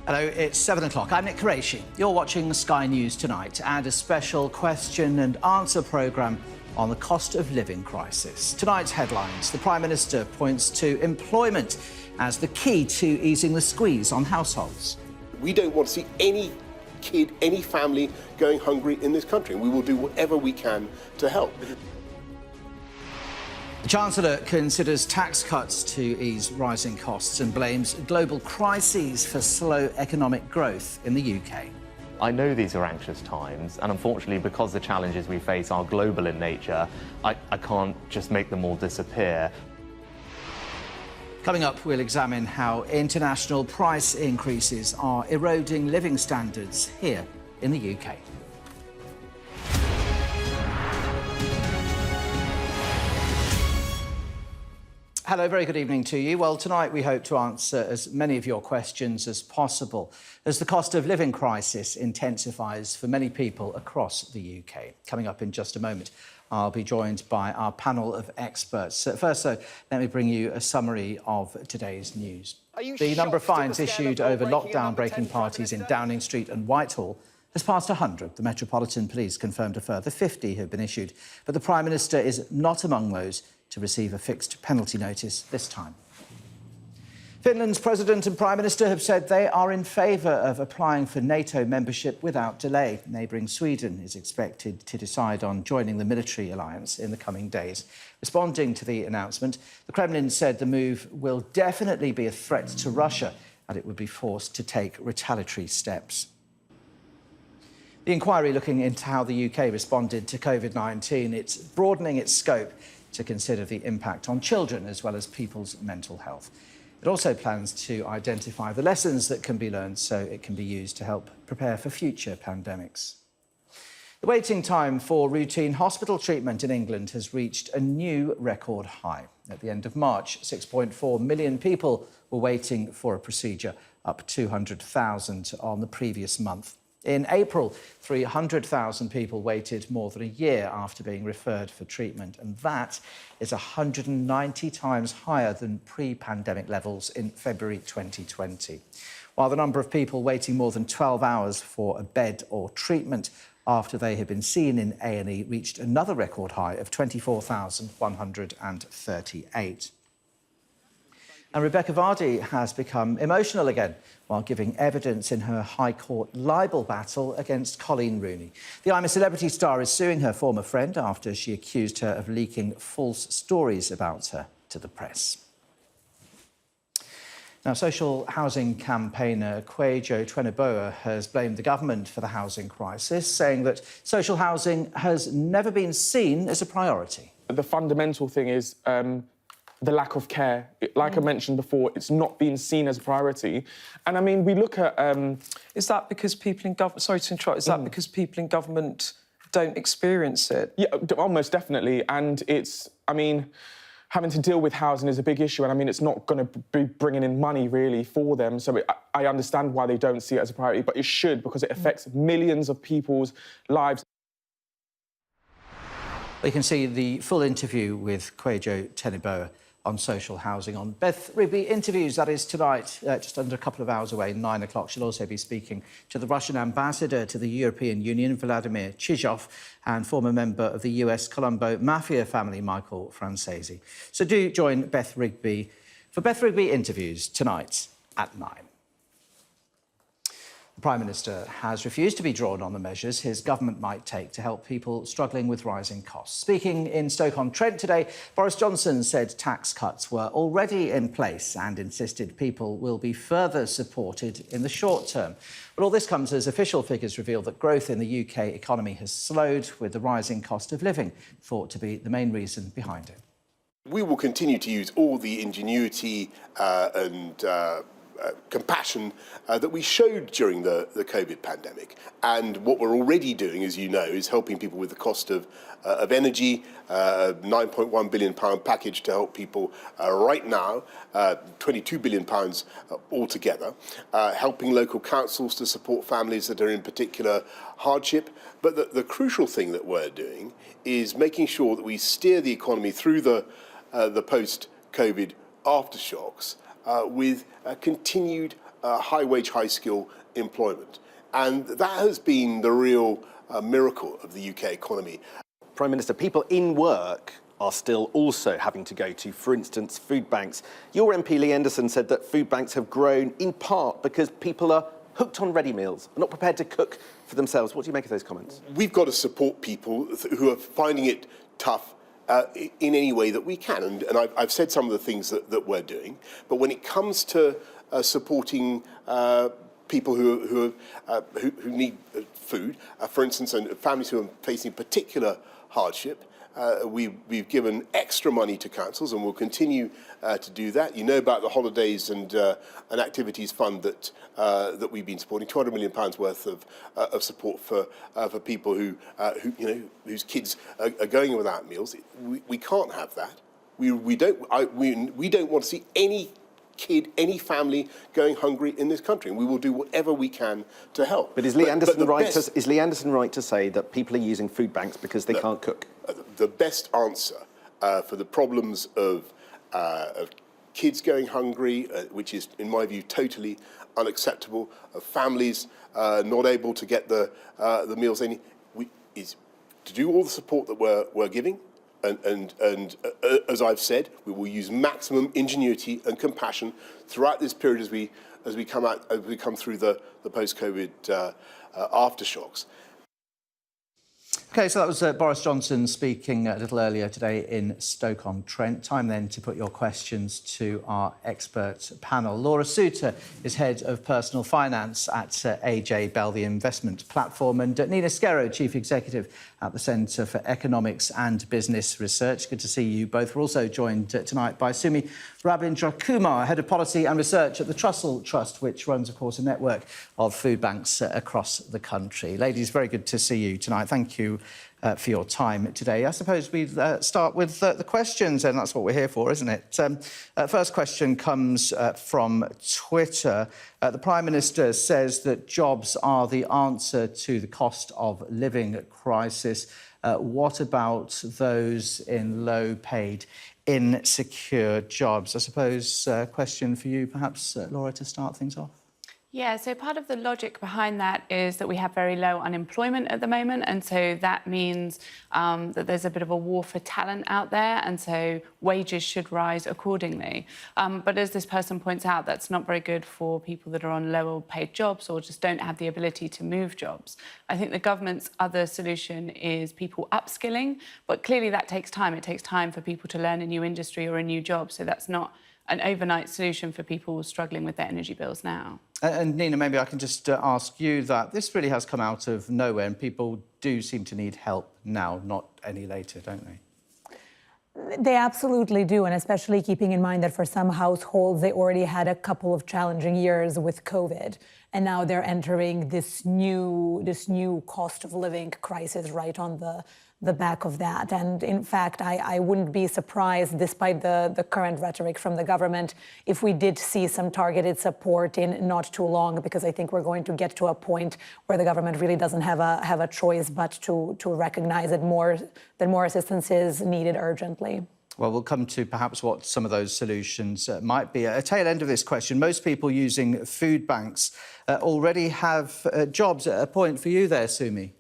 Hello, it's 7 o'clock. I'm Nick Quraishi. You're watching Sky News Tonight and a special question and answer programme on the cost of living crisis. Tonight's headlines: the Prime Minister points to employment as the key to easing the squeeze on households. We don't want to see any kid, any family going hungry in this country, and we will do whatever we can to help. The Chancellor considers tax cuts to ease rising costs and blames global crises for slow economic growth in the UK. I know these are anxious times, and unfortunately, because the challenges we face are global in nature, I can't just make them all disappear. Coming up, we'll examine how international price increases are eroding living standards here in the UK. Hello, very good evening to you. Well, tonight we hope to answer as many of your questions as possible as the cost of living crisis intensifies for many people across the UK. Coming up in just a moment, I'll be joined by our panel of experts. First, though, let me bring you a summary of today's news. The number of fines issued over lockdown-breaking parties in Downing Street and Whitehall has passed 100. The Metropolitan Police confirmed a further 50 have been issued, but the Prime Minister is not among those to receive a fixed penalty notice this time. Finland's President and Prime Minister have said they are in favour of applying for NATO membership without delay. Neighbouring Sweden is expected to decide on joining the military alliance in the coming days. Responding to the announcement, the Kremlin said the move will definitely be a threat to Russia and it would be forced to take retaliatory steps. The inquiry looking into how the UK responded to COVID-19, it's broadening its scope to consider the impact on children as well as people's mental health. It also plans to identify the lessons that can be learned so it can be used to help prepare for future pandemics. The waiting time for routine hospital treatment in England has reached a new record high. At the end of March, 6.4 million people were waiting for a procedure, up 200,000 on the previous month. In April, 300,000 people waited more than a year after being referred for treatment, and that is 190 times higher than pre-pandemic levels in February 2020. While the number of people waiting more than 12 hours for a bed or treatment after they had been seen in A&E reached another record high of 24,138. And Rebecca Vardy has become emotional again while giving evidence in her High Court libel battle against Colleen Rooney. The I'm a Celebrity star is suing her former friend after she accused her of leaking false stories about her to the press. Now, social housing campaigner Kwejo Tweneboa has blamed the government for the housing crisis, saying that social housing has never been seen as a priority. The fundamental thing is the lack of care. Like I mentioned before, it's not being seen as a priority. And I mean, we look at... Is that because people in government... Sorry to interrupt. Is that because people in government don't experience it? Yeah, almost definitely. And it's... I mean, having to deal with housing is a big issue. And I mean, it's not going to be bringing in money, really, for them. So I understand why they don't see it as a priority, but it should, because it affects millions of people's lives. You can see the full interview with Kwejo Tweneboa on social housing on Beth Rigby Interviews. That is tonight, just under a couple of hours away, 9 o'clock. She'll also be speaking to the Russian ambassador to the European Union, Vladimir Chizhov, and former member of the US Colombo Mafia family, Michael Francesi. So do join Beth Rigby for Beth Rigby Interviews tonight at 9. The Prime Minister has refused to be drawn on the measures his government might take to help people struggling with rising costs. Speaking in Stoke-on-Trent today, Boris Johnson said tax cuts were already in place and insisted people will be further supported in the short term. But all this comes as official figures reveal that growth in the UK economy has slowed, with the rising cost of living thought to be the main reason behind it. We will continue to use all the ingenuity and compassion that we showed during the COVID pandemic. And what we're already doing, as you know, is helping people with the cost of energy, a £9.1 billion package to help people right now, £22 billion altogether, helping local councils to support families that are in particular hardship. But the crucial thing that we're doing is making sure that we steer the economy through the post-COVID aftershocks with continued high-wage, high-skill employment. And that has been the real miracle of the UK economy. Prime Minister, people in work are still also having to go to, for instance, food banks. Your MP Lee Anderson said that food banks have grown in part because people are hooked on ready meals, not prepared to cook for themselves. What do you make of those comments? We've got to support people who are finding it tough in any way that we can. And I've said some of the things that we're doing. But when it comes to supporting people who need food, for instance, and families who are facing particular hardship, we've given extra money to councils, and we'll continue to do that. You know about the holidays and activities fund that we've been supporting, £200 million worth of support for people whose kids are going without meals. We can't have that. We don't want to see any kid, any family going hungry in this country, and we will do whatever we can to help. But is Lee Anderson right to say that people are using food banks because they can't cook? The best answer for the problems of kids going hungry, which is, in my view, totally unacceptable, of families not able to get the meals they need, is to do all the support that we're giving. And as I've said, we will use maximum ingenuity and compassion throughout this period as we come through the post-COVID aftershocks. OK, so that was Boris Johnson speaking a little earlier today in Stoke-on-Trent. Time then to put your questions to our expert panel. Laura Souter is Head of Personal Finance at AJ Bell, the investment platform, and Nina Skerro, Chief Executive at the Centre for Economics and Business Research. Good to see you both. We're also joined tonight by Sumi Rabindrakumar, Head of Policy and Research at the Trussell Trust, which runs, of course, a network of food banks across the country. Ladies, very good to see you tonight. Thank you for your time today. I suppose we start with the questions, and that's what we're here for, isn't it? First question comes from Twitter. The Prime Minister says that jobs are the answer to the cost of living crisis. What about those in low-paid, insecure jobs? I suppose a question for you, perhaps, Laura, to start things off. Yeah, so part of the logic behind that is that we have very low unemployment at the moment, and so that means that there's a bit of a war for talent out there, and so wages should rise accordingly. But as this person points out, that's not very good for people that are on lower paid jobs or just don't have the ability to move jobs. I think the government's other solution is people upskilling, but clearly that takes time. It takes time for people to learn a new industry or a new job, so that's not an overnight solution for people struggling with their energy bills now. And Nina, maybe I can just ask you that this really has come out of nowhere, and people do seem to need help now, not any later, don't they? They absolutely do, and especially keeping in mind that for some households, they already had a couple of challenging years with COVID, and now they're entering this new cost of living crisis right on the back of that. And in fact, I wouldn't be surprised, despite the current rhetoric from the government, if we did see some targeted support in not too long, because I think we're going to get to a point where the government really doesn't have a choice but to recognize that more assistance is needed urgently. Well, we'll come to perhaps what some of those solutions might be. A tail end of this question, most people using food banks already have jobs. A point for you there, Sumi.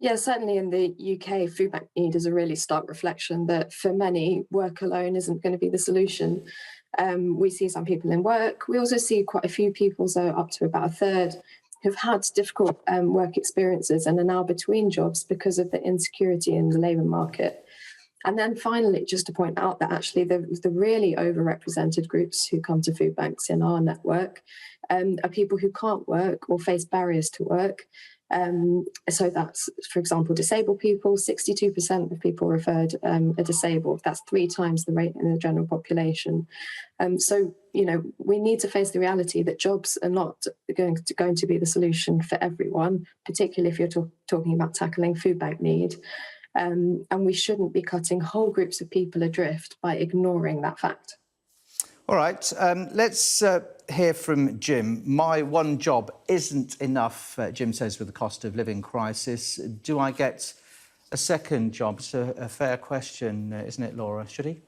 Yeah, certainly in the UK, food bank need is a really stark reflection that for many, work alone isn't going to be the solution. We see some people in work. We also see quite a few people, so up to about a third, who've had difficult work experiences and are now between jobs because of the insecurity in the labour market. And then finally, just to point out that actually the really overrepresented groups who come to food banks in our network are people who can't work or face barriers to work. So that's, for example, disabled people. 62% of people referred are disabled. That's 3 times the rate in the general population. So, we need to face the reality that jobs are not going to be the solution for everyone, particularly if you're talking about tackling food bank need. And we shouldn't be cutting whole groups of people adrift by ignoring that fact. All right, let's hear from Jim. My one job isn't enough, Jim says, with the cost of living crisis. Do I get a second job? It's a fair question, isn't it, Laura? Should he?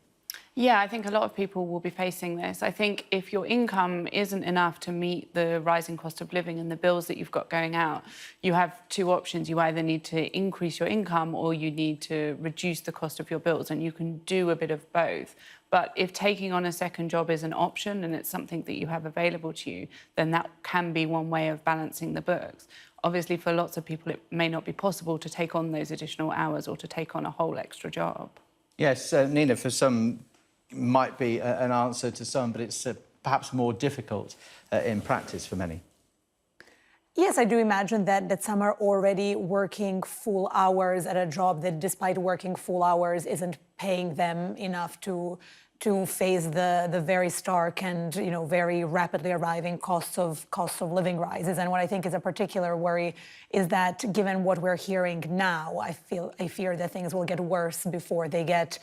Yeah, I think a lot of people will be facing this. I think if your income isn't enough to meet the rising cost of living and the bills that you've got going out, you have two options. You either need to increase your income or you need to reduce the cost of your bills, and you can do a bit of both. But if taking on a second job is an option and it's something that you have available to you, then that can be one way of balancing the books. Obviously, for lots of people, it may not be possible to take on those additional hours or to take on a whole extra job. Yes, Nina, for some, might be an answer to some, but it's perhaps more difficult in practice for many. Yes, I do imagine that some are already working full hours at a job that, despite working full hours, isn't paying them enough to face the very stark and very rapidly arriving costs of living rises. And what I think is a particular worry is that, given what we're hearing now, I fear that things will get worse before they get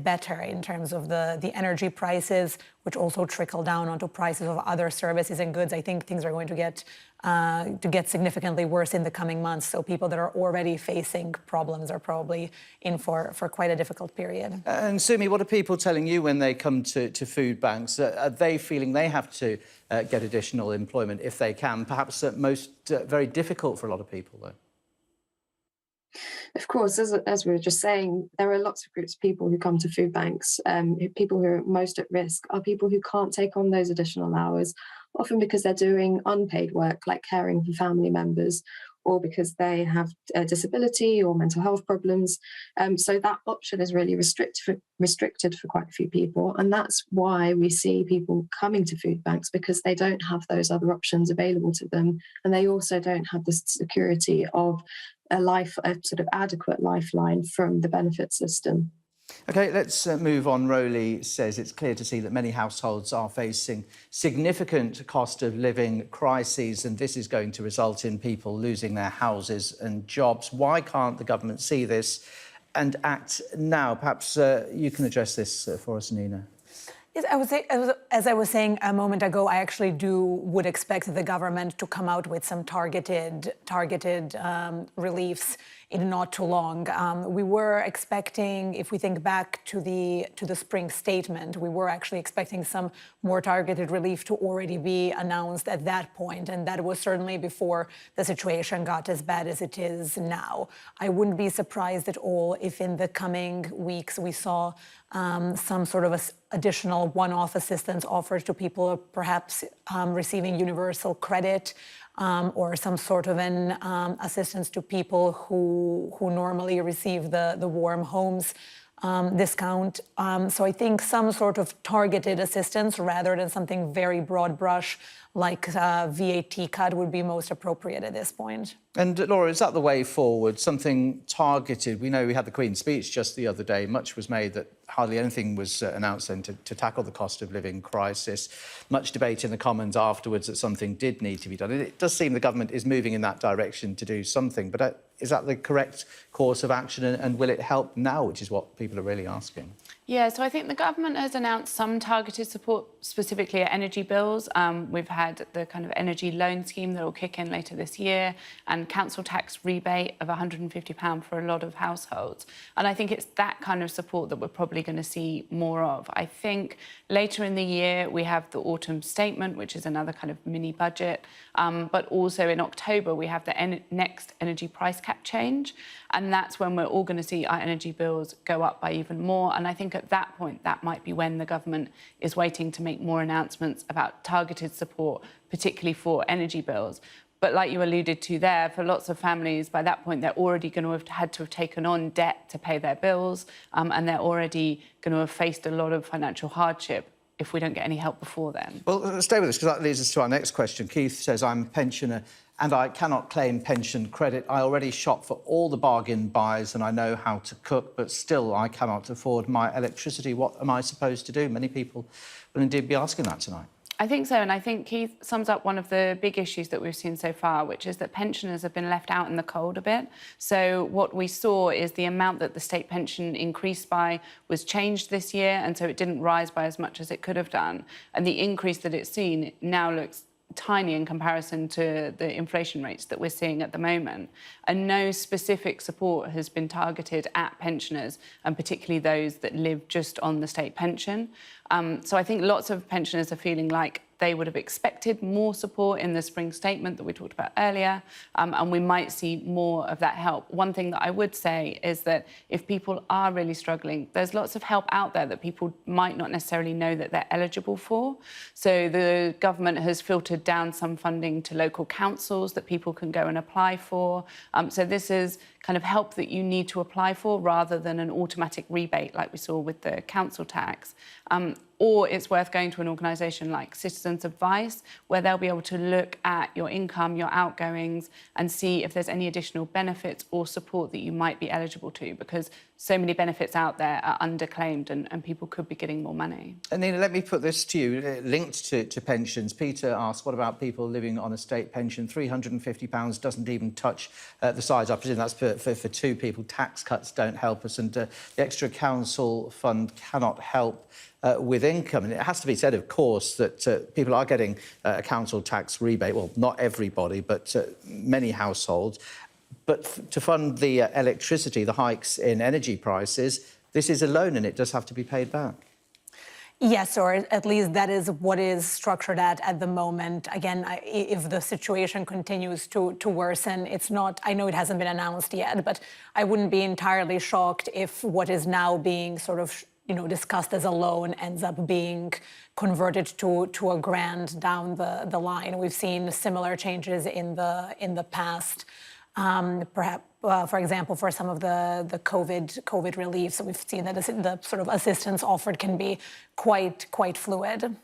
better in terms of the energy prices, which also trickle down onto prices of other services and goods. I think things are going to get significantly worse in the coming months. So people that are already facing problems are probably in for quite a difficult period. And Sumi, what are people telling you when they come to food banks? Are they feeling they have to get additional employment if they can? Perhaps most very difficult for a lot of people, though. Of course, as we were just saying, there are lots of groups of people who come to food banks. People who are most at risk are people who can't take on those additional hours, often because they're doing unpaid work like caring for family members, or because they have a disability or mental health problems. So that option is really restricted for quite a few people. And that's why we see people coming to food banks, because they don't have those other options available to them. And they also don't have the security of a sort of adequate lifeline from the benefit system. OK, let's move on. Rowley says it's clear to see that many households are facing significant cost of living crises, and this is going to result in people losing their houses and jobs. Why can't the government see this and act now? Perhaps you can address this for us, Nina. Yes, I would say, as I was saying a moment ago, I actually would expect the government to come out with some targeted reliefs in not too long. We were expecting, if we think back to the spring statement, we were actually expecting some more targeted relief to already be announced at that point, and that was certainly before the situation got as bad as it is now. I wouldn't be surprised at all if in the coming weeks we saw some sort of additional one-off assistance offered to people, perhaps receiving universal credit, or some sort of an assistance to people who normally receive the warm homes discount. So I think some sort of targeted assistance rather than something very broad brush like VAT cut would be most appropriate at this point. And Laura, is that the way forward? Something targeted? We know we had the Queen's speech just the other day. Much was made that hardly anything was announced then to tackle the cost of living crisis. Much debate in the Commons afterwards that something did need to be done. And it does seem the government is moving in that direction to do something. But is that the correct course of action? And will it help now, which is what people are really asking? Yeah, so I think the government has announced some targeted support, specifically at energy bills. We've had the kind of energy loan scheme that will kick in later this year, and council tax rebate of £150 for a lot of households. And I think it's that kind of support that we're probably going to see more of. I think later in the year we have the autumn statement, which is another kind of mini budget. But also in October we have the next energy price cap change. And that's when we're all going to see our energy bills go up by even more. And I think at that point, that might be when the government is waiting to make more announcements about targeted support, particularly for energy bills. But like you alluded to there, for lots of families, by that point, they're already going to have had to have taken on debt to pay their bills, and they're already going to have faced a lot of financial hardship if we don't get any help before then. Well, stay with us, because that leads us to our next question. Keith says, I'm a pensioner and I cannot claim pension credit. I already shop for all the bargain buys and I know how to cook, but still I cannot afford my electricity. What am I supposed to do? Many people will indeed be asking that tonight. I think so, and I think Keith sums up one of the big issues that we've seen so far, which is that pensioners have been left out in the cold a bit. So what we saw is the amount that the state pension increased by was changed this year, and so it didn't rise by as much as it could have done. And the increase that it's seen now looks tiny in comparison to the inflation rates that we're seeing at the moment. And no specific support has been targeted at pensioners, and particularly those that live just on the state pension. So I think lots of pensioners are feeling like they would have expected more support in the spring statement that we talked about earlier, and we might see more of that help. One thing that I would say is that if people are really struggling, there's lots of help out there that people might not necessarily know that they're eligible for. So the government has filtered down some funding to local councils that people can go and apply for. So this is kind of help that you need to apply for rather than an automatic rebate like we saw with the council tax. Or it's worth going to an organisation like Citizens Advice, where they'll be able to look at your income, your outgoings, and see if there's any additional benefits or support that you might be eligible to, because so many benefits out there are underclaimed and people could be getting more money. And Nina, let me put this to you, linked to pensions. Peter asked, what about people living on a state pension? £350 doesn't even touch the size. I presume that's for two people. Tax cuts don't help us, and the extra council fund cannot help with income. And it has to be said, of course, that people are getting a council tax rebate. Well, not everybody, but many households. But to fund the electricity, the hikes in energy prices, this is a loan and it does have to be paid back. Yes, or at least that is what is structured at the moment. Again, if the situation continues to worsen, it's not, I know it hasn't been announced yet, but I wouldn't be entirely shocked if what is now being sort of discussed as a loan ends up being converted to a grant down the line. We've seen similar changes in the past. Perhaps, for example, for some of the COVID relief, so we've seen that the sort of assistance offered can be quite fluid.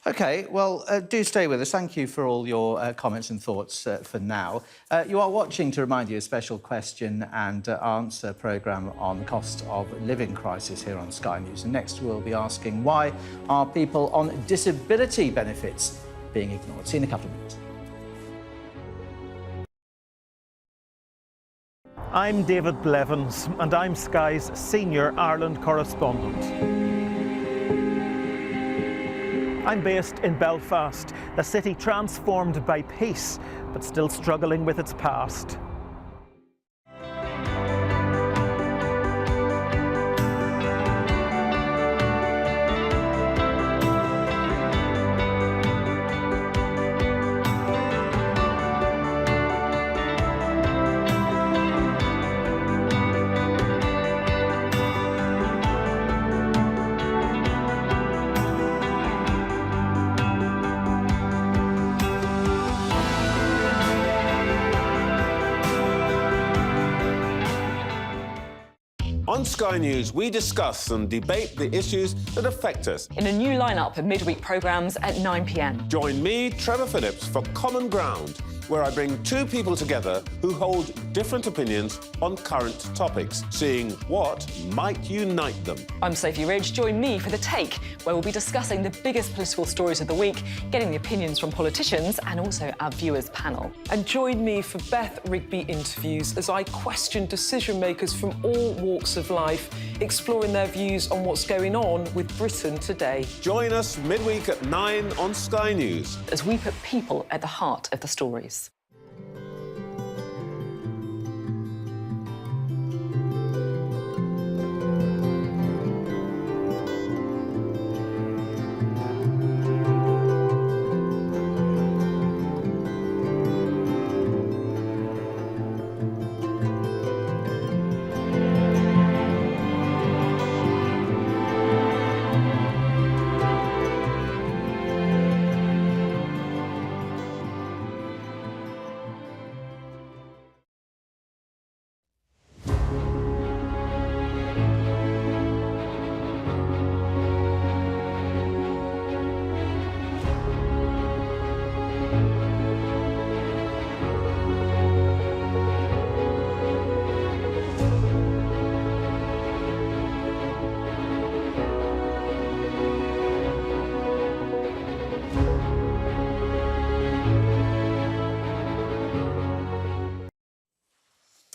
OK, well, do stay with us. Thank you for all your comments and thoughts for now. You are watching, to remind you, a special question and answer programme on the cost of living crisis here on Sky News. And next we'll be asking, why are people on disability benefits being ignored? See you in a couple of minutes. I'm David Blevins and I'm Sky's senior Ireland correspondent. I'm based in Belfast, a city transformed by peace, but still struggling with its past. On Sky News, we discuss and debate the issues that affect us. In a new lineup of midweek programmes at 9 p.m. Join me, Trevor Phillips, for Common Ground, where I bring two people together who hold different opinions on current topics, seeing what might unite them. I'm Sophie Ridge. Join me for The Take, where we'll be discussing the biggest political stories of the week, getting the opinions from politicians and also our viewers panel. And join me for Beth Rigby interviews as I question decision makers from all walks of life, exploring their views on what's going on with Britain today. Join us midweek at 9 on Sky News, as we put people at the heart of the stories.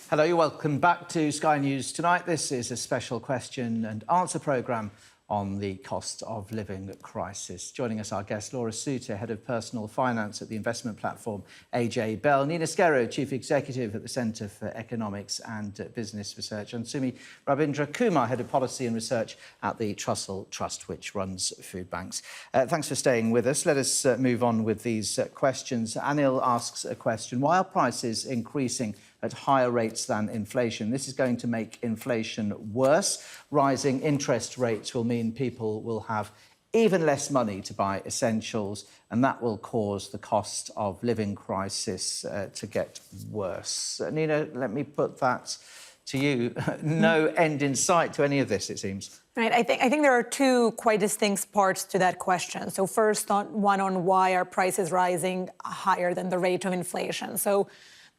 Hello, you're welcome back to Sky News Tonight. This is a special question and answer programme on the cost of living crisis. Joining us, our guest, Laura Suter, Head of Personal Finance at the investment platform AJ Bell, Nina Skerro, Chief Executive at the Centre for Economics and Business Research, and Sumi Rabindra Kumar, Head of Policy and Research at the Trussell Trust, which runs food banks. Thanks for staying with us. Let us move on with these questions. Anil asks a question: why are prices increasing at higher rates than inflation? This is going to make inflation worse. Rising interest rates will mean people will have even less money to buy essentials, and that will cause the cost of living crisis to get worse. Nina, let me put that to you. No end in sight to any of this, it seems. Right. I think there are two quite distinct parts to that question. So first, on why are prices rising higher than the rate of inflation? So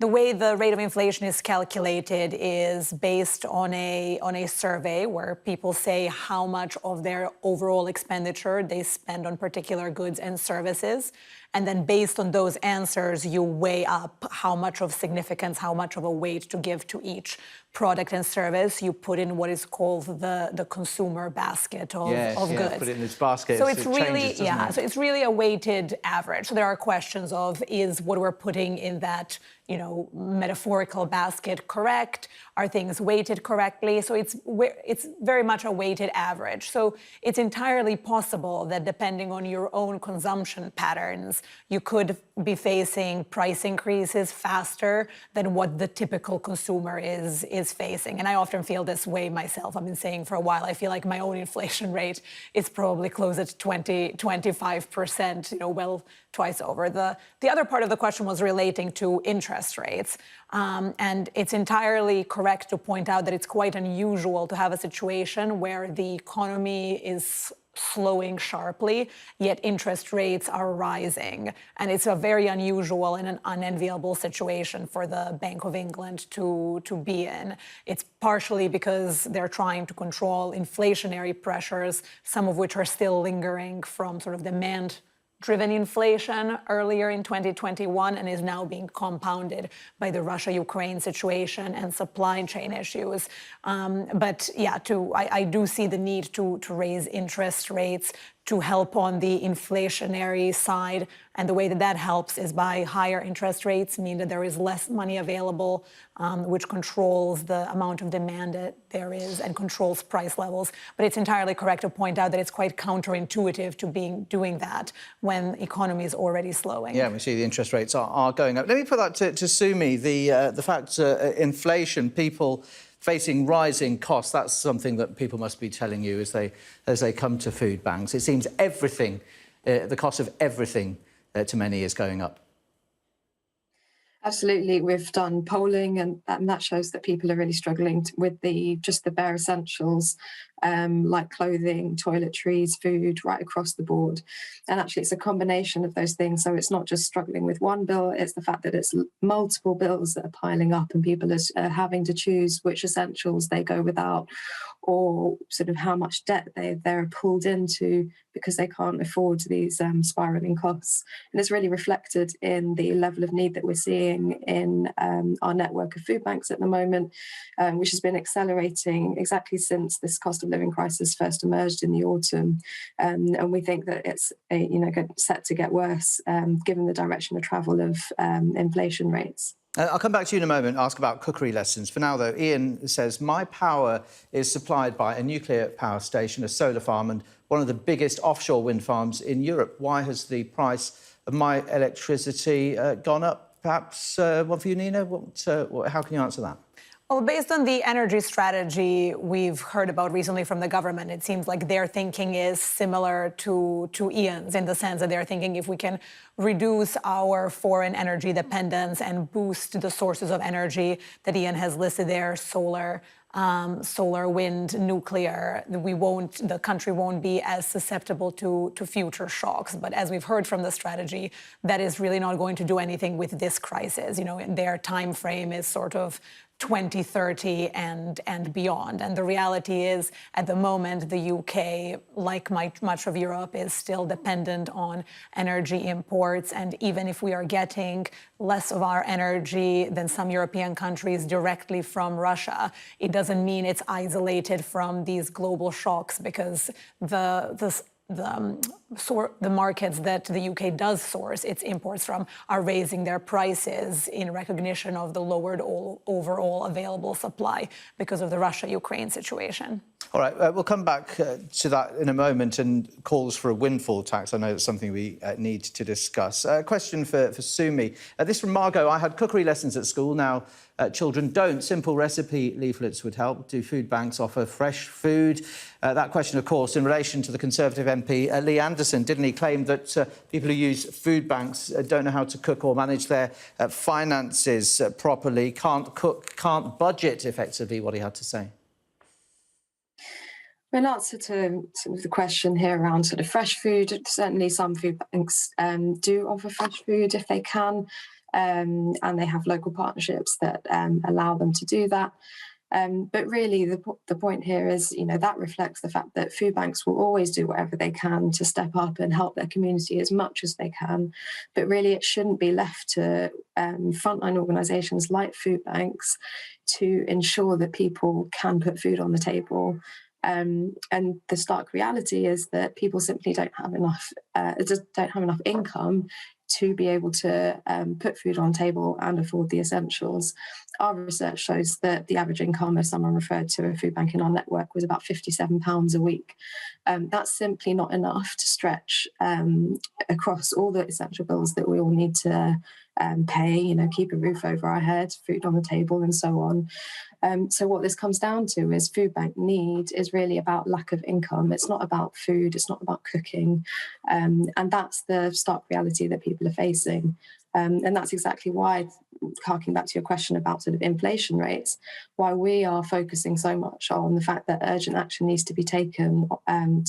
the way the rate of inflation is calculated is based on a survey where people say how much of their overall expenditure they spend on particular goods and services. And then based on those answers, you weigh up how much of significance, how much of a weight to give to each product and service. You put in what is called the consumer basket of goods. Put it in this basket. So it's really, changes, so it's really a weighted average. So there are questions of, is what we're putting in that, metaphorical basket correct? Are things weighted correctly? So it's very much a weighted average. So it's entirely possible that depending on your own consumption patterns, you could be facing price increases faster than what the typical consumer is facing. And I often feel this way myself. I've been saying for a while, I feel like my own inflation rate is probably close at 25%, well, twice over. The other part of the question was relating to interest rates. And it's entirely correct to point out that it's quite unusual to have a situation where the economy is slowing sharply, yet interest rates are rising. And it's a very unusual and an unenviable situation for the Bank of England to be in. It's partially because they're trying to control inflationary pressures, some of which are still lingering from sort of demand-driven inflation earlier in 2021 and is now being compounded by the Russia-Ukraine situation and supply chain issues. I do see the need to raise interest rates to help on the inflationary side. And the way that helps is by higher interest rates, mean that there is less money available, which controls the amount of demand that there is and controls price levels. But it's entirely correct to point out that it's quite counterintuitive to doing that when the economy is already slowing. Yeah, we see the interest rates are going up. Let me put that to Sumi, the fact inflation, people facing rising costs, that's something that people must be telling you as they come to food banks. It seems everything, the cost of everything to many is going up. Absolutely. We've done polling and that shows that people are really struggling with just the bare essentials, like clothing, toiletries, food, right across the board. And actually it's a combination of those things. So it's not just struggling with one bill, it's the fact that it's multiple bills that are piling up and people are having to choose which essentials they go without, or sort of how much debt they're pulled into because they can't afford these spiralling costs. And it's really reflected in the level of need that we're seeing in our network of food banks at the moment, which has been accelerating exactly since this cost of living crisis first emerged in the autumn. And we think that it's set to get worse given the direction of travel of inflation rates. I'll come back to you in a moment, ask about cookery lessons. For now, though, Ian says, my power is supplied by a nuclear power station, a solar farm, and one of the biggest offshore wind farms in Europe. Why has the price of my electricity gone up? Perhaps one for you, Nina? How can you answer that? Well, based on the energy strategy we've heard about recently from the government, it seems like their thinking is similar to Ian's, in the sense that they're thinking if we can reduce our foreign energy dependence and boost the sources of energy that Ian has listed there, solar, wind, nuclear, the country won't be as susceptible to future shocks. But as we've heard from the strategy, that is really not going to do anything with this crisis. Their time frame is sort of 2030 and beyond. And the reality is, at the moment, the UK, like much of Europe, is still dependent on energy imports. And even if we are getting less of our energy than some European countries directly from Russia, it doesn't mean it's isolated from these global shocks, because the markets that the UK does source its imports from are raising their prices in recognition of the lowered overall available supply because of the Russia-Ukraine situation. All right, we'll come back to that in a moment, and calls for a windfall tax. I know that's something we need to discuss. A question for Sumi. This from Margot. I had cookery lessons at school. Now children don't. Simple recipe leaflets would help. Do food banks offer fresh food? That question, of course, in relation to the Conservative MP, Lee Anderson. Didn't he claim that people who use food banks don't know how to cook or manage their finances properly, can't cook, can't budget effectively, what he had to say? In answer to sort of the question here around sort of fresh food, certainly some food banks do offer fresh food if they can, and they have local partnerships that allow them to do that. But really, the point here is, that reflects the fact that food banks will always do whatever they can to step up and help their community as much as they can. But really, it shouldn't be left to frontline organisations like food banks to ensure that people can put food on the table. And the stark reality is that people simply don't have enough income to be able to put food on the table and afford the essentials. Our research shows that the average income of someone referred to a food bank in our network was about £57 a week. That's simply not enough to stretch across all the essential bills that we all need to pay, keep a roof over our heads, food on the table, and so on. So what this comes down to is food bank need is really about lack of income. It's not about food, it's not about cooking. And that's the stark reality that people are facing. And that's exactly why, harking back to your question about sort of inflation rates, why we are focusing so much on the fact that urgent action needs to be taken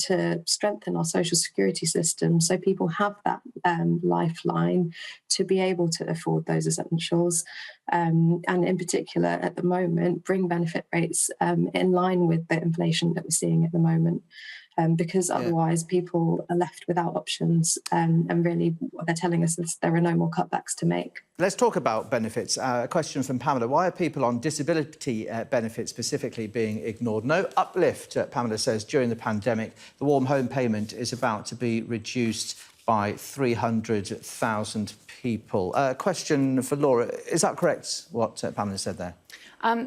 to strengthen our social security system so people have that lifeline to be able to afford those essentials. And in particular, at the moment, bring benefit rates in line with the inflation that we're seeing at the moment. Because otherwise people are left without options, and really what they're telling us is there are no more cutbacks to make. Let's talk about benefits. A question from Pamela. Why are people on disability benefits specifically being ignored? No uplift, Pamela says, during the pandemic. The warm home payment is about to be reduced by 300,000 people. Question for Laura. Is that correct, what Pamela said there?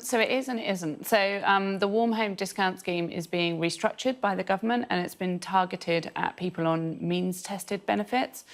So it is and it isn't. So the warm home discount scheme is being restructured by the government, and it's been targeted at people on means-tested benefits.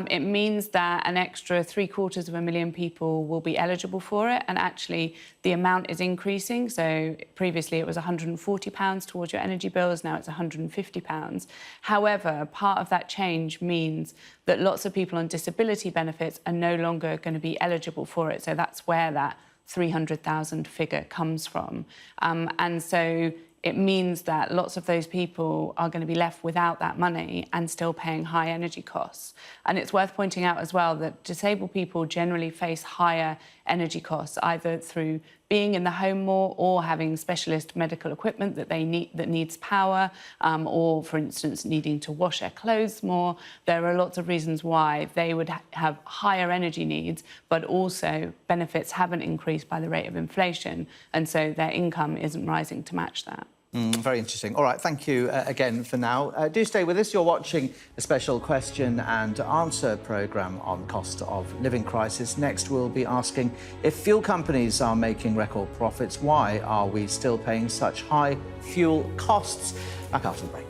It means that an extra 750,000 people will be eligible for it, and actually the amount is increasing. So previously it was £140 towards your energy bills, now it's £150. However, part of that change means that lots of people on disability benefits are no longer going to be eligible for it. So that's where that 300,000 figure comes from. And so it means that lots of those people are going to be left without that money and still paying high energy costs. And it's worth pointing out as well that disabled people generally face higher energy costs, either through being in the home more or having specialist medical equipment that they need that needs power, or, for instance, needing to wash their clothes more. There are lots of reasons why they would have higher energy needs, but also benefits haven't increased by the rate of inflation, and so their income isn't rising to match that. Very interesting. All right, thank you again for now. Do stay with us. You're watching a special question and answer programme on cost of living crisis. Next, we'll be asking, if fuel companies are making record profits, why are we still paying such high fuel costs? Back after the break.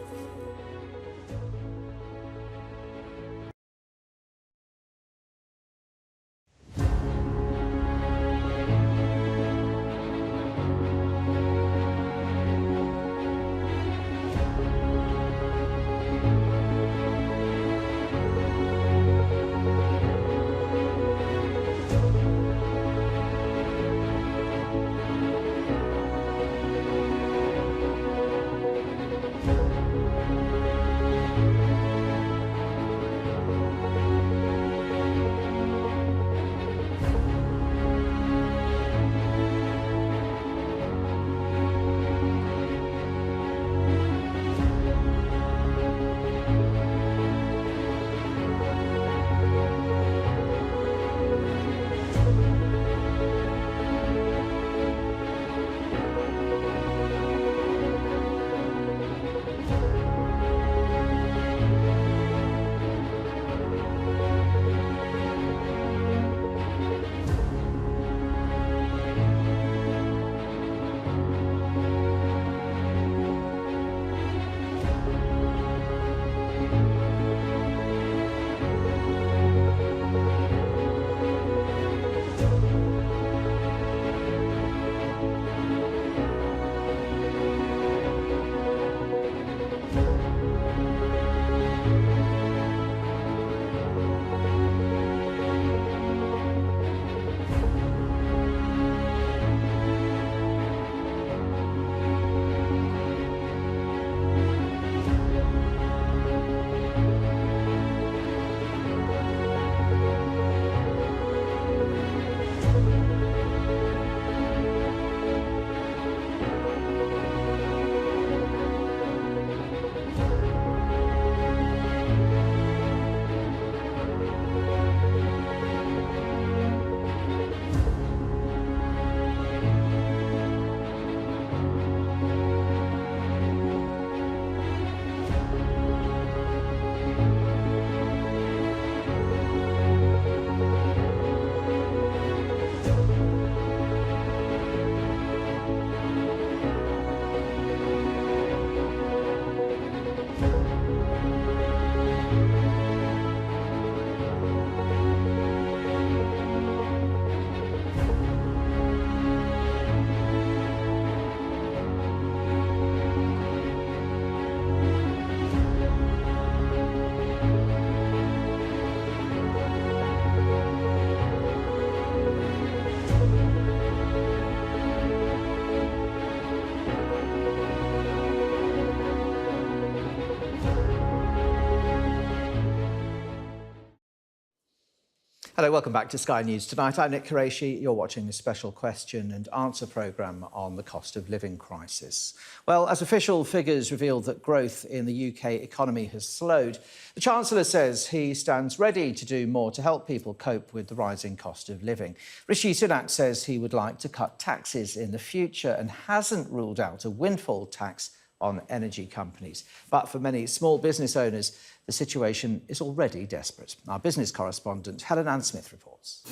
Hello, welcome back to Sky News Tonight. I'm Nick Quraishi. You're watching a special question and answer programme on the cost of living crisis. Well, as official figures reveal that growth in the UK economy has slowed, the Chancellor says he stands ready to do more to help people cope with the rising cost of living. Rishi Sunak says he would like to cut taxes in the future and hasn't ruled out a windfall tax on energy companies. But for many small business owners, the situation is already desperate. Our business correspondent, Helen Ann Smith, reports.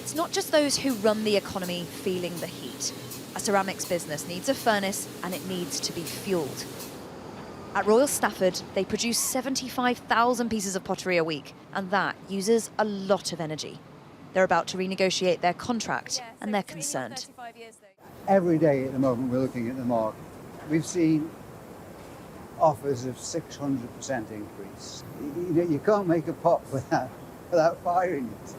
It's not just those who run the economy feeling the heat. A ceramics business needs a furnace and it needs to be fuelled. At Royal Stafford, they produce 75,000 pieces of pottery a week, and that uses a lot of energy. They're about to renegotiate their contract, and they're concerned. Every day at the moment we're looking at the market. We've seen offers of 600% increase. You can't make a pot without firing it.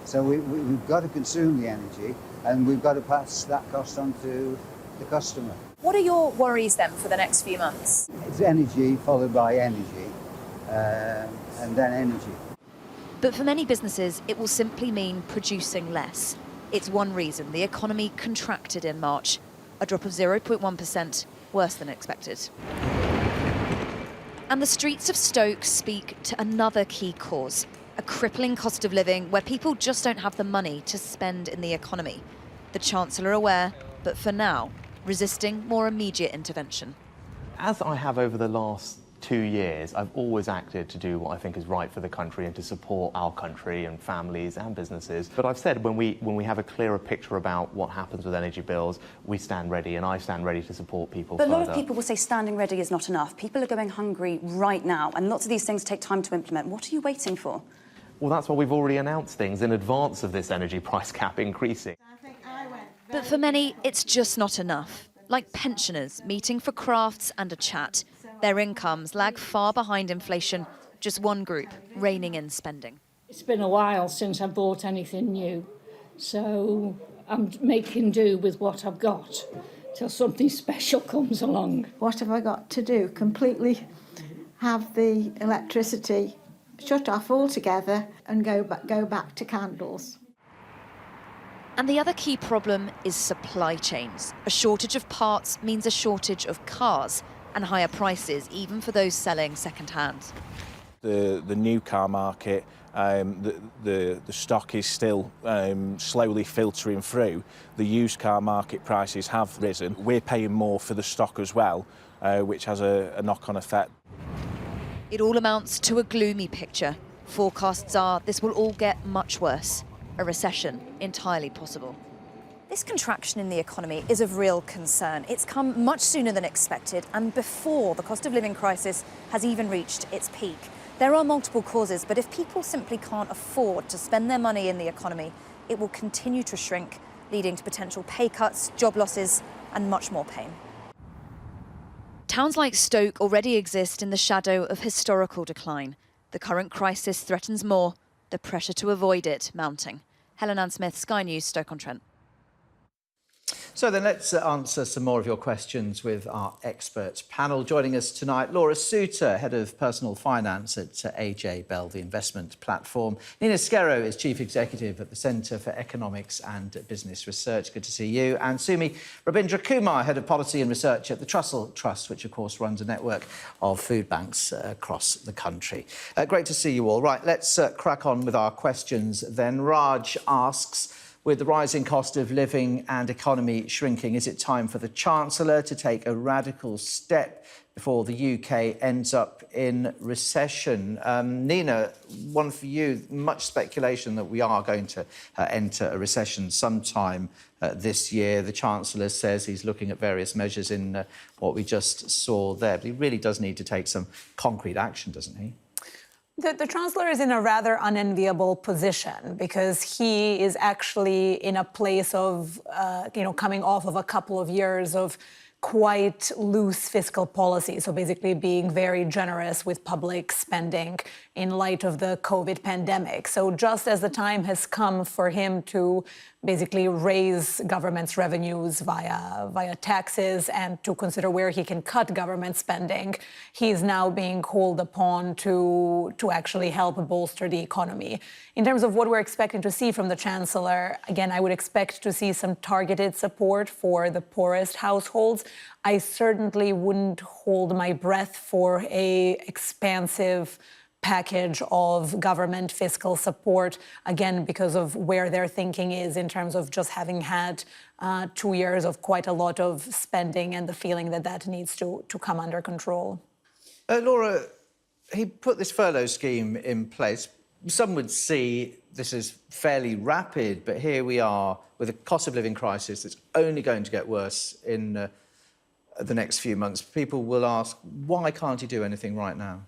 So we've got to consume the energy and we've got to pass that cost on to the customer. What are your worries then for the next few months? It's energy followed by energy and then energy. But for many businesses, it will simply mean producing less. It's one reason the economy contracted in March, a drop of 0.1%, worse than expected. And the streets of Stoke speak to another key cause, a crippling cost of living where people just don't have the money to spend in the economy. The Chancellor aware, but for now, resisting more immediate intervention. As I have over the last 2 years, I've always acted to do what I think is right for the country and to support our country and families and businesses. But I've said when we have a clearer picture about what happens with energy bills, we stand ready, and I stand ready to support people But further. a lot of people will say standing ready is not enough. People are going hungry right now, and lots of these things take time to implement. What are you waiting for? Well, that's why we've already announced things in advance of this energy price cap increasing. But for many, it's just not enough. Like pensioners meeting for crafts and a chat. Their incomes lag far behind inflation, just one group reining in spending. It's been a while since I bought anything new, so I'm making do with what I've got till something special comes along. What have I got to do? Completely have the electricity shut off altogether and go back to candles. And the other key problem is supply chains. A shortage of parts means a shortage of cars and higher prices, even for those selling second-hand. The new car market, the stock is still slowly filtering through. The used car market prices have risen. We're paying more for the stock as well, which has a knock-on effect. It all amounts to a gloomy picture. Forecasts are this will all get much worse. A recession entirely possible. This contraction in the economy is of real concern. It's come much sooner than expected and before the cost of living crisis has even reached its peak. There are multiple causes, but if people simply can't afford to spend their money in the economy, it will continue to shrink, leading to potential pay cuts, job losses, and much more pain. Towns like Stoke already exist in the shadow of historical decline. The current crisis threatens more, the pressure to avoid it mounting. Helen Ann Smith, Sky News, Stoke-on-Trent. So then let's answer some more of your questions with our expert panel. Joining us tonight, Laura Souter, Head of Personal Finance at AJ Bell, the investment platform. Nina Skerro is Chief Executive at the Centre for Economics and Business Research. Good to see you. And Sumi Rabindra Kumar, Head of Policy and Research at the Trussell Trust, which of course runs a network of food banks across the country. Great to see you all. Right, let's crack on with our questions then. Raj asks, with the rising cost of living and economy shrinking, is it time for the Chancellor to take a radical step before the UK ends up in recession? Nina, one for you. Much speculation that we are going to enter a recession sometime this year. The Chancellor says he's looking at various measures in what we just saw there. But he really does need to take some concrete action, doesn't he? The Chancellor is in a rather unenviable position because he is actually in a place of, coming off of a couple of years of quite loose fiscal policy. So basically being very generous with public spending in light of the COVID pandemic. So just as the time has come for him to basically raise government's revenues via taxes and to consider where he can cut government spending, he's now being called upon to actually help bolster the economy. In terms of what we're expecting to see from the Chancellor, again, I would expect to see some targeted support for the poorest households. I certainly wouldn't hold my breath for an expansive package of government fiscal support, again, because of where their thinking is in terms of just having had 2 years of quite a lot of spending and the feeling that that needs to come under control. Laura, he put this furlough scheme in place. Some would see this as fairly rapid, but here we are with a cost of living crisis that's only going to get worse in the next few months. People will ask, why can't he do anything right now?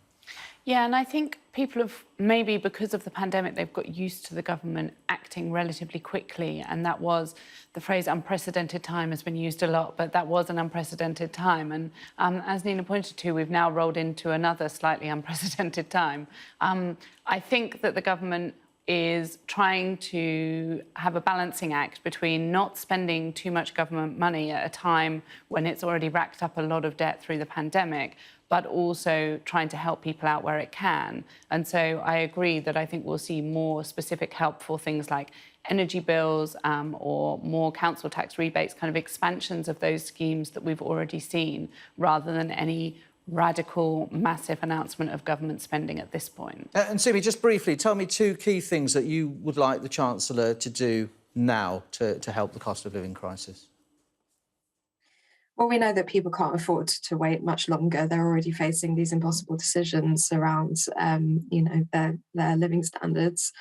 Yeah, and I think people have, maybe because of the pandemic, they've got used to the government acting relatively quickly, and that was, the phrase unprecedented time has been used a lot, but that was an unprecedented time. And as Nina pointed to, we've now rolled into another slightly unprecedented time. I think that the government is trying to have a balancing act between not spending too much government money at a time when it's already racked up a lot of debt through the pandemic, but also trying to help people out where it can. And so I agree that I think we'll see more specific help for things like energy bills or more council tax rebates, kind of expansions of those schemes that we've already seen, rather than any radical, massive announcement of government spending at this point. And Simi, just briefly, tell me 2 key things that you would like the Chancellor to do now to help the cost of living crisis. Well, we know that people can't afford to wait much longer. They're already facing these impossible decisions around, their living standards.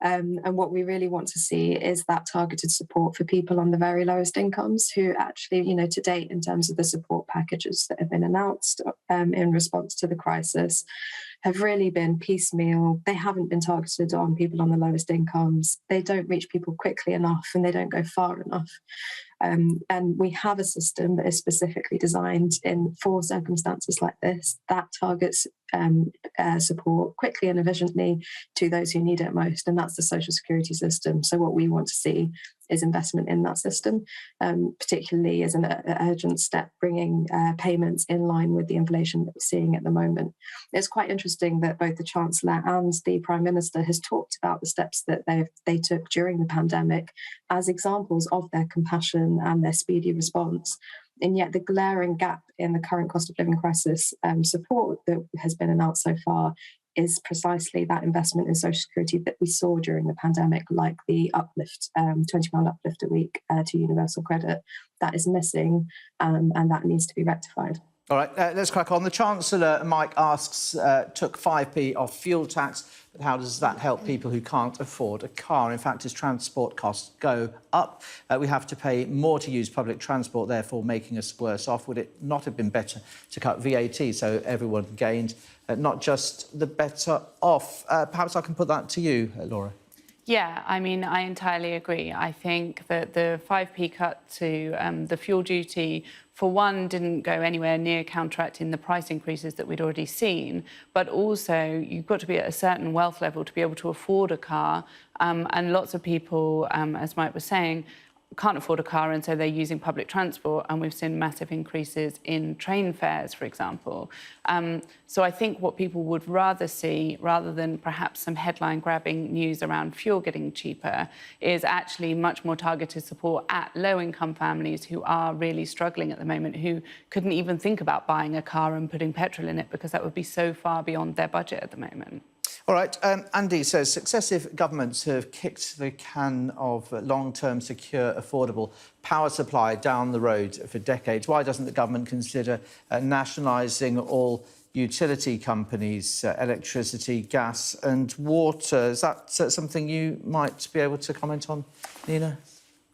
And what we really want to see is that targeted support for people on the very lowest incomes who actually, to date, in terms of the support packages that have been announced in response to the crisis, have really been piecemeal. They haven't been targeted on people on the lowest incomes. They don't reach people quickly enough and they don't go far enough. And we have a system that is specifically designed for circumstances like this that targets support quickly and efficiently to those who need it most, and that's the social security system. So what we want to see is investment in that system, particularly as an urgent step, bringing payments in line with the inflation that we're seeing at the moment. It's quite interesting that both the Chancellor and the Prime Minister has talked about the steps that they took during the pandemic as examples of their compassion and their speedy response. And yet the glaring gap in the current cost of living crisis support that has been announced so far is precisely that investment in social security that we saw during the pandemic, like the uplift, £20 uplift a week to universal credit. That is missing and that needs to be rectified. All right, let's crack on. The Chancellor, Mike, asks, took 5p off fuel tax, but how does that help people who can't afford a car? In fact, as transport costs go up, we have to pay more to use public transport, therefore making us worse off. Would it not have been better to cut VAT so everyone gained, not just the better off? Perhaps I can put that to you, Laura. Yeah, I mean, I entirely agree. I think that the 5p cut to the fuel duty, for one, didn't go anywhere near counteracting the price increases that we'd already seen, but also you've got to be at a certain wealth level to be able to afford a car, and lots of people, as Mike was saying, can't afford a car, and so they're using public transport, and we've seen massive increases in train fares, for example. So I think what people would rather see, rather than perhaps some headline-grabbing news around fuel getting cheaper, is actually much more targeted support at low-income families who are really struggling at the moment, who couldn't even think about buying a car and putting petrol in it because that would be so far beyond their budget at the moment. All right, Andy says successive governments have kicked the can of long-term, secure, affordable power supply down the road for decades. Why doesn't the government consider nationalising all utility companies, electricity, gas and water? Is that something you might be able to comment on, Nina?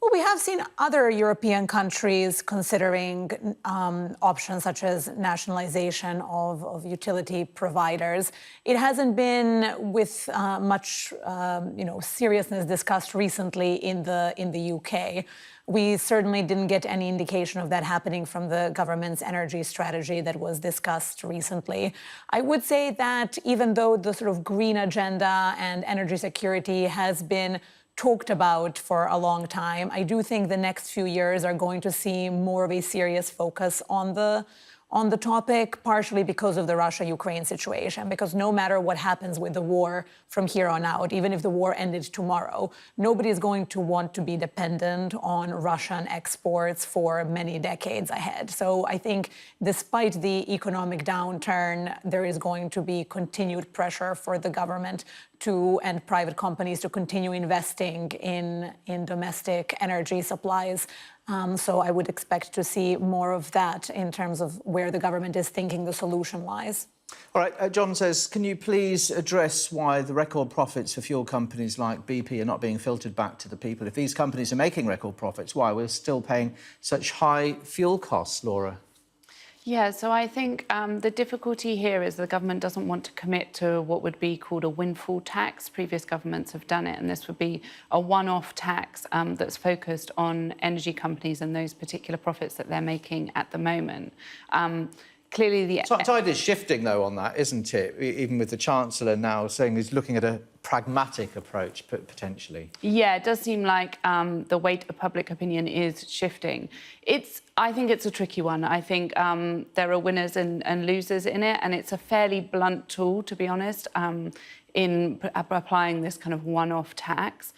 Well, we have seen other European countries considering options such as nationalization of utility providers. It hasn't been with much seriousness discussed recently in the UK. We certainly didn't get any indication of that happening from the government's energy strategy that was discussed recently. I would say that even though the sort of green agenda and energy security has been talked about for a long time, I do think the next few years are going to see more of a serious focus on the topic, partially because of the Russia-Ukraine situation, because no matter what happens with the war from here on out, even if the war ended tomorrow, nobody is going to want to be dependent on Russian exports for many decades ahead. So I think despite the economic downturn, there is going to be continued pressure for the government and private companies to continue investing in domestic energy supplies. So I would expect to see more of that in terms of where the government is thinking the solution lies. All right, John says, can you please address why the record profits for fuel companies like BP are not being filtered back to the people? If these companies are making record profits, why we're still paying such high fuel costs, Laura? Yeah, so I think the difficulty here is the government doesn't want to commit to what would be called a windfall tax. Previous governments have done it, and this would be a one-off tax that's focused on energy companies and those particular profits that they're making at the moment. Clearly, the tide is shifting, though, on that, isn't it? Even with the Chancellor now saying he's looking at a pragmatic approach, potentially. Yeah, it does seem like the weight of public opinion is shifting. I think it's a tricky one. I think there are winners and losers in it, and it's a fairly blunt tool, to be honest, in applying this kind of one-off tax.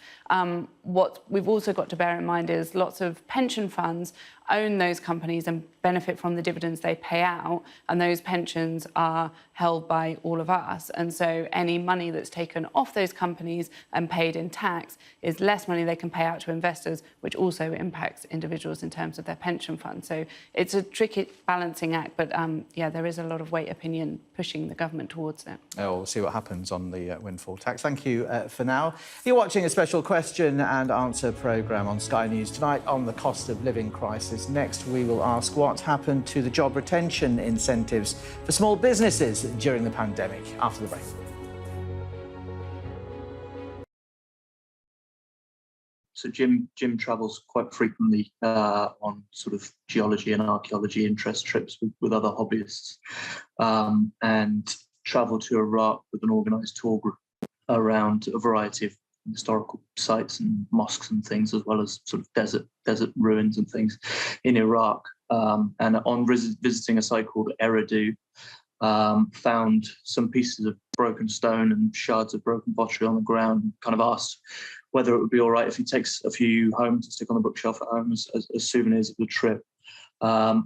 What we've also got to bear in mind is lots of pension funds own those companies and benefit from the dividends they pay out, and those pensions are held by all of us. And so any money that's taken off those companies and paid in tax is less money they can pay out to investors, which also impacts individuals in terms of their pension fund. So it's a tricky balancing act, but yeah, there is a lot of weight opinion pushing the government towards it. Oh, we'll see what happens on the windfall tax. Thank you for now. You're watching a special question and answer programme on Sky News tonight on the cost of living crisis. Next, we will ask what happened to the job retention incentives for small businesses during the pandemic. After the break. So Jim travels quite frequently on sort of geology and archaeology interest trips with other hobbyists, and travelled to Iraq with an organised tour group around a variety of historical sites and mosques and things, as well as sort of desert ruins and things in Iraq. And on visiting a site called Eridu, found some pieces of broken stone and shards of broken pottery on the ground, kind of asked whether it would be all right if he takes a few home to stick on the bookshelf at home as souvenirs of the trip.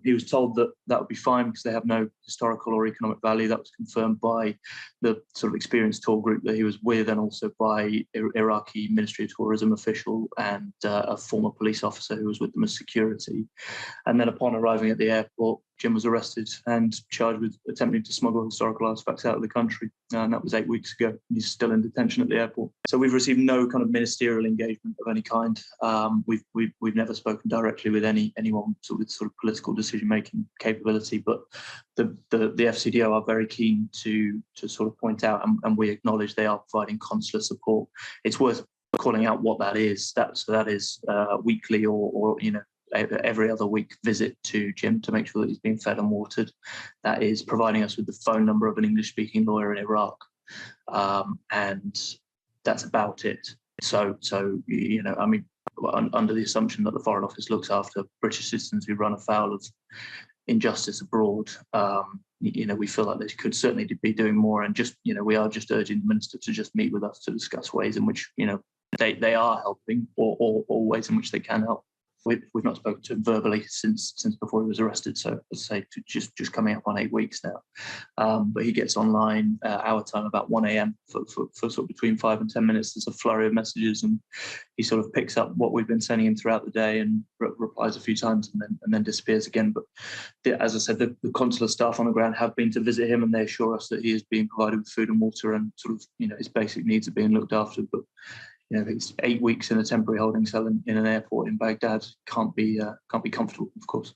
He was told that would be fine because they have no historical or economic value. That was confirmed by the sort of experienced tour group that he was with, and also by Iraqi Ministry of Tourism official and a former police officer who was with them as security. And then upon arriving at the airport, Jim was arrested and charged with attempting to smuggle historical artifacts out of the country. And that was 8 weeks ago. He's still in detention at the airport. So we've received no kind of ministerial engagement of any kind. We've never spoken directly with anyone with sort of political decision-making capability, but the FCDO are very keen to sort of point out, and we acknowledge they are providing consular support. It's worth calling out what that is. That is weekly or every other week visit to Jim to make sure that he's being fed and watered. That is providing us with the phone number of an English-speaking lawyer in Iraq, and that's about it. So I mean, under the assumption that the Foreign Office looks after British citizens who run afoul of injustice abroad, we feel like they could certainly be doing more, and we are just urging the Minister to just meet with us to discuss ways in which they are helping or ways in which they can help. We've not spoken to him verbally since before he was arrested, so as I say, just coming up on 8 weeks now. But he gets online our time about 1 a.m. for sort of between 5 and 10 minutes. There's a flurry of messages, and he sort of picks up what we've been sending him throughout the day and replies a few times and then disappears again. But as I said, the consular staff on the ground have been to visit him, and they assure us that he is being provided with food and water, and sort of his basic needs are being looked after. But you know, it's 8 weeks in a temporary holding cell in an airport in Baghdad can't be comfortable, of course.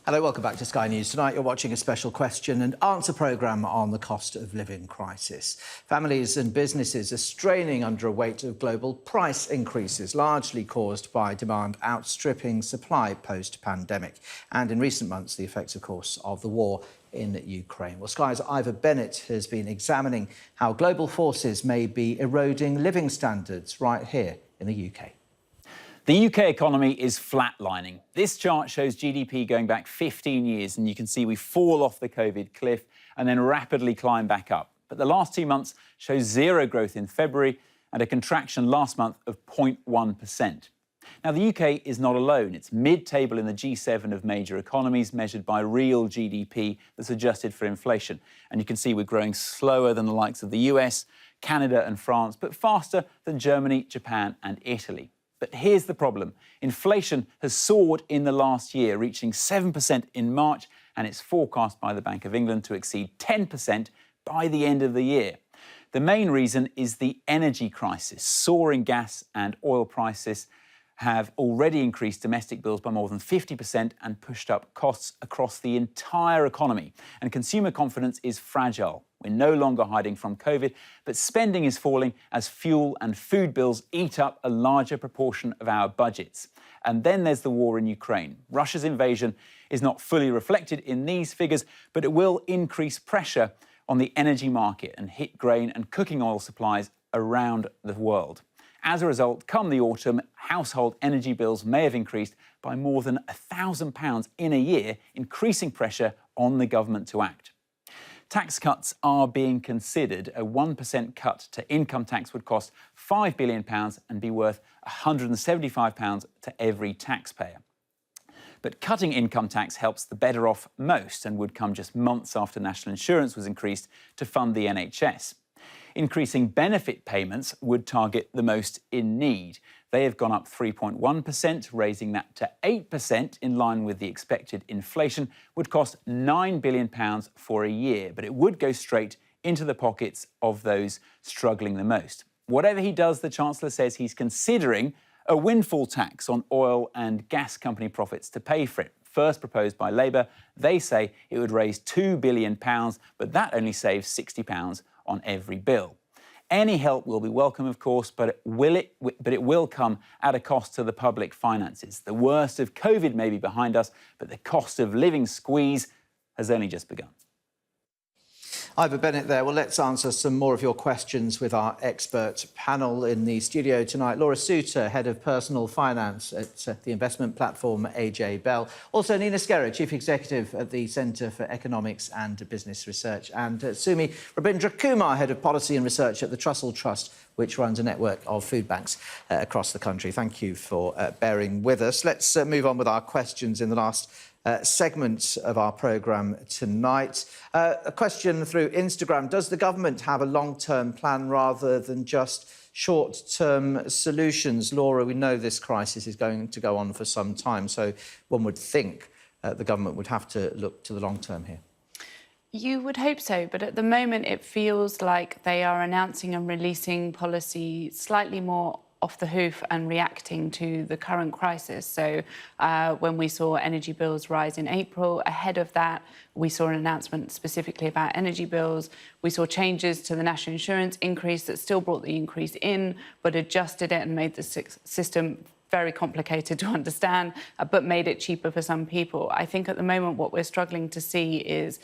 Hello, welcome back to Sky News. Tonight you're watching a special question and answer programme on the cost of living crisis. Families and businesses are straining under a weight of global price increases, largely caused by demand outstripping supply post-pandemic. And in recent months, the effects, of course, of the war in Ukraine. Well, Sky's Ivor Bennett has been examining how global forces may be eroding living standards right here in the UK. The UK economy is flatlining. This chart shows GDP going back 15 years, and you can see we fall off the COVID cliff and then rapidly climb back up. But the last 2 months show zero growth in February and a contraction last month of 0.1%. Now, the UK is not alone. It's mid-table in the G7 of major economies, measured by real GDP that's adjusted for inflation. And you can see we're growing slower than the likes of the US, Canada and France, but faster than Germany, Japan and Italy. But here's the problem. Inflation has soared in the last year, reaching 7% in March, and it's forecast by the Bank of England to exceed 10% by the end of the year. The main reason is the energy crisis. Soaring gas and oil prices have already increased domestic bills by more than 50% and pushed up costs across the entire economy. And consumer confidence is fragile. We're no longer hiding from COVID, but spending is falling as fuel and food bills eat up a larger proportion of our budgets. And then there's the war in Ukraine. Russia's invasion is not fully reflected in these figures, but it will increase pressure on the energy market and hit grain and cooking oil supplies around the world. As a result, come the autumn, household energy bills may have increased by more than £1,000 in a year, increasing pressure on the government to act. Tax cuts are being considered. A 1% cut to income tax would cost £5 billion and be worth £175 to every taxpayer. But cutting income tax helps the better off most and would come just months after national insurance was increased to fund the NHS. Increasing benefit payments would target the most in need. They have gone up 3.1%, raising that to 8% in line with the expected inflation, would cost £9 billion for a year, but it would go straight into the pockets of those struggling the most. Whatever he does, the Chancellor says he's considering a windfall tax on oil and gas company profits to pay for it. First proposed by Labour, they say it would raise £2 billion, but that only saves £60 on every bill. Any help will be welcome, of course, but it will come at a cost to the public finances. The worst of COVID may be behind us, but the cost of living squeeze has only just begun. Ivor Bennett there. Well, let's answer some more of your questions with our expert panel in the studio tonight. Laura Souter, Head of Personal Finance at the investment platform AJ Bell. Also, Nina Skerritt, Chief Executive at the Centre for Economics and Business Research. And Sumi Rabindra Kumar, Head of Policy and Research at the Trussell Trust, which runs a network of food banks across the country. Thank you for bearing with us. Let's move on with our questions in the last segments of our programme tonight. A question through Instagram. Does the government have a long-term plan rather than just short-term solutions? Laura, we know this crisis is going to go on for some time, so one would think the government would have to look to the long term here. You would hope so, but at the moment it feels like they are announcing and releasing policy slightly more off the hoof and reacting to the current crisis. So when we saw energy bills rise in April, ahead of that, we saw an announcement specifically about energy bills. We saw changes to the national insurance increase that still brought the increase in, but adjusted it and made the system very complicated to understand, but made it cheaper for some people. I think at the moment what we're struggling to see is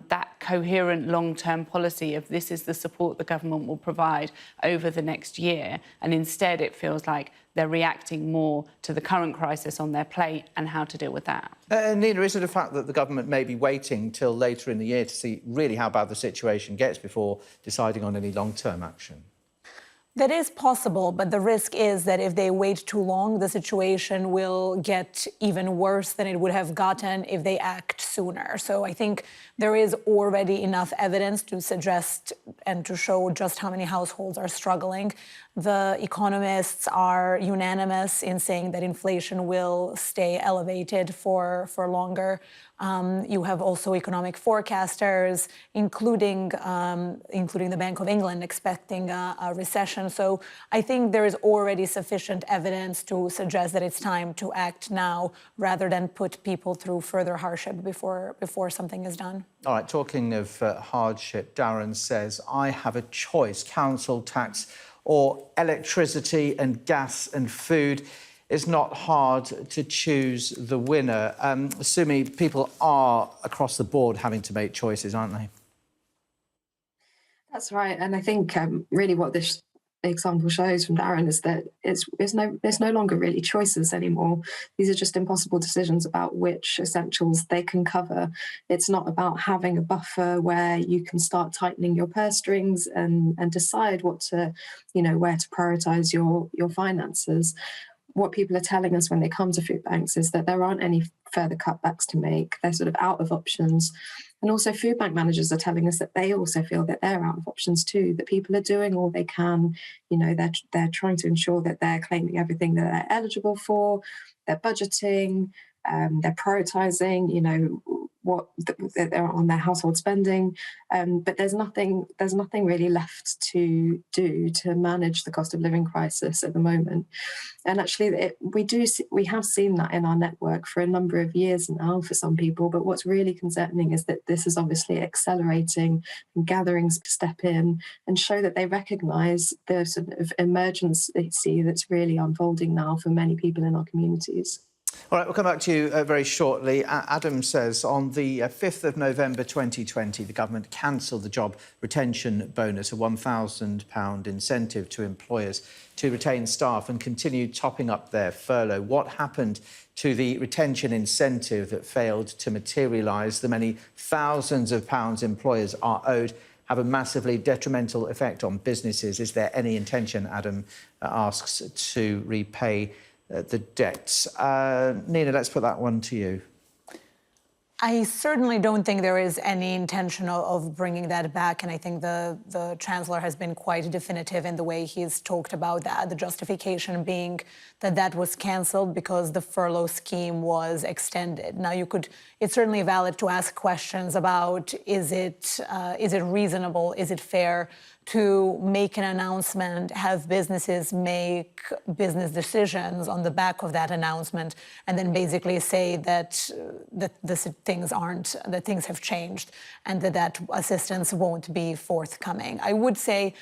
that coherent long-term policy of this is the support the government will provide over the next year. And instead, it feels like they're reacting more to the current crisis on their plate and how to deal with that. Nina, is it a fact that the government may be waiting till later in the year to see really how bad the situation gets before deciding on any long-term action? That is possible, but the risk is that if they wait too long, the situation will get even worse than it would have gotten if they act sooner. So I think there is already enough evidence to suggest and to show just how many households are struggling. The economists are unanimous in saying that inflation will stay elevated for longer. You have also economic forecasters, including the Bank of England, expecting a recession. So I think there is already sufficient evidence to suggest that it's time to act now rather than put people through further hardship before something is done. All right, talking of hardship, Darren says, I have a choice, council tax or electricity and gas and food. It's not hard to choose the winner. Sumi, people are across the board having to make choices, aren't they? That's right, and I think really what this example shows from Darren is that there's no longer really choices anymore. These are just impossible decisions about which essentials they can cover. It's not about having a buffer where you can start tightening your purse strings and decide what to, where to prioritize your finances. What people are telling us when they come to food banks is that there aren't any further cutbacks to make. They're sort of out of options. And also food bank managers are telling us that they also feel that they're out of options too, that people are doing all they can. They're trying to ensure that they're claiming everything that they're eligible for, they're budgeting, they're prioritising, what they're on their household spending, but there's nothing really left to do to manage the cost of living crisis at the moment. And actually, we have seen that in our network for a number of years now for some people. But what's really concerning is that this is obviously accelerating, and gatherings step in and show that they recognise the sort of emergency that's really unfolding now for many people in our communities. All right, we'll come back to you very shortly. Adam says on the 5th of November 2020, the government cancelled the job retention bonus, a £1,000 incentive to employers to retain staff, and continued topping up their furlough. What happened to the retention incentive that failed to materialise? The many thousands of pounds employers are owed have a massively detrimental effect on businesses. Is there any intention, Adam asks, to repay the debts? Nina, let's put that one to you. I certainly don't think there is any intention of bringing that back, and I think the Chancellor has been quite definitive in the way he's talked about that, the justification being that was cancelled because the furlough scheme was extended. Now, it's certainly valid to ask questions about is it reasonable, is it fair to make an announcement, have businesses make business decisions on the back of that announcement, and then basically say that things have changed and that assistance won't be forthcoming. I would say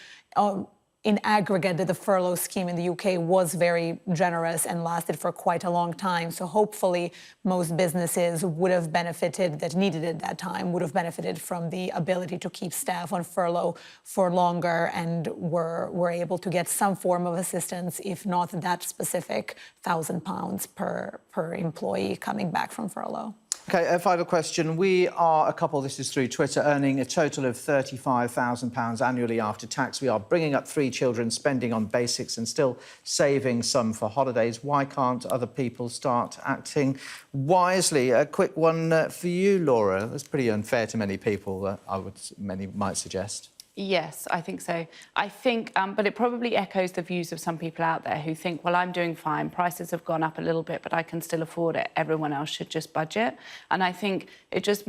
in aggregate that the furlough scheme in the UK was very generous and lasted for quite a long time. So hopefully most businesses would have benefited, that needed it that time, would have benefited from the ability to keep staff on furlough for longer and were able to get some form of assistance, if not that specific £1,000 per employee coming back from furlough. OK, a final question. We are a couple, this is through Twitter, earning a total of £35,000 annually after tax. We are bringing up 3 children, spending on basics and still saving some for holidays. Why can't other people start acting wisely? A quick one for you, Laura. That's pretty unfair to many people, many might suggest. Yes, I think so. I think, but it probably echoes the views of some people out there who think, well, I'm doing fine. Prices have gone up a little bit, but I can still afford it. Everyone else should just budget. And I think it just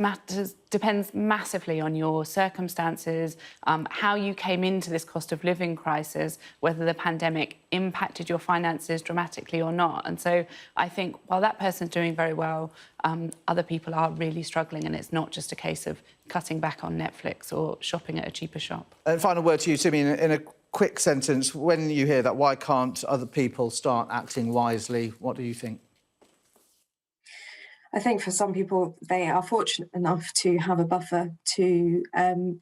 depends massively on your circumstances, how you came into this cost of living crisis, whether the pandemic impacted your finances dramatically or not. And so I think while that person's doing very well, other people are really struggling, and it's not just a case of cutting back on Netflix or shopping at a cheaper shop. And final word to you, Sumi, in a quick sentence, when you hear that, why can't other people start acting wisely, what do you think? I think for some people, they are fortunate enough to have a buffer to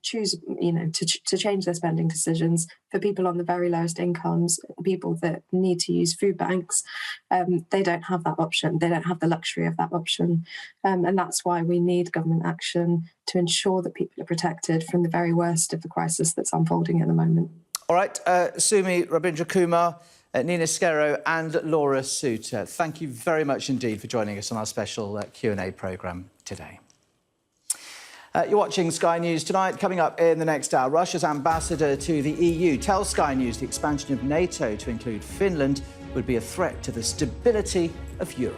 choose, to change their spending decisions. For people on the very lowest incomes, people that need to use food banks, they don't have that option. They don't have the luxury of that option. And that's why we need government action to ensure that people are protected from the very worst of the crisis that's unfolding at the moment. All right, Sumi Rabindrakumar, Nina Skerro and Laura Suter, thank you very much indeed for joining us on our special Q&A programme today. You're watching Sky News Tonight. Coming up in the next hour, Russia's ambassador to the EU tells Sky News the expansion of NATO to include Finland would be a threat to the stability of Europe.